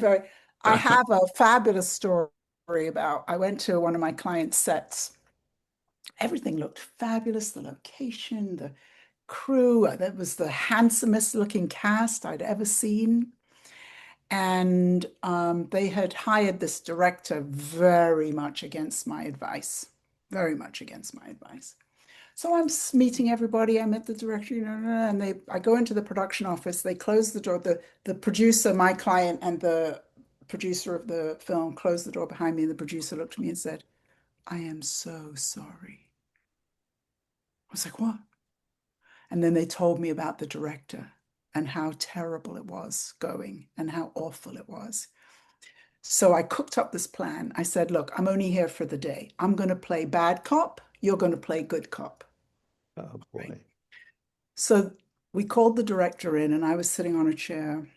I have a fabulous story about, I went to one of my clients' sets. Everything looked fabulous, the location, the crew. That was the handsomest looking cast I'd ever seen. And they had hired this director very much against my advice, very much against my advice. So I'm meeting everybody. I met the director, and I go into the production office. They close the door. The producer, my client, and the producer of the film closed the door behind me. And the producer looked at me and said, "I am so sorry." I was like, "What?" And then they told me about the director and how terrible it was going and how awful it was. So I cooked up this plan. I said, "Look, I'm only here for the day. I'm going to play bad cop. You're going to play good cop." Oh Right. boy. So we called the director in, and I was sitting on a chair,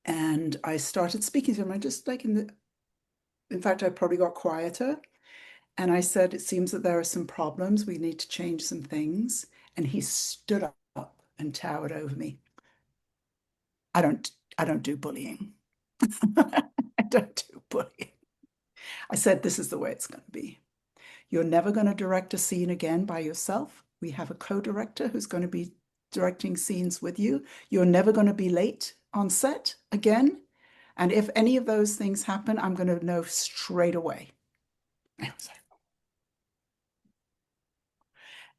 and I started speaking to him. I just like in fact, I probably got quieter. And I said, "It seems that there are some problems. We need to change some things." And he stood up and towered over me. I don't, I don't do bullying. I don't do bullying. I said, "This is the way it's going to be. You're never going to direct a scene again by yourself. We have a co-director who's going to be directing scenes with you. You're never going to be late on set again. And if any of those things happen, I'm going to know straight away."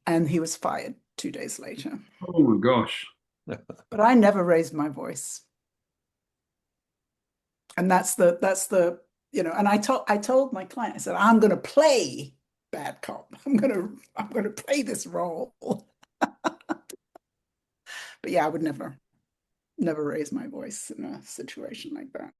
And he was fired 2 days later. Oh my gosh. But I never raised my voice. And and I told my client, I said, "I'm going to play bad cop. I'm going to play this role." But yeah, I would never raise my voice in a situation like that.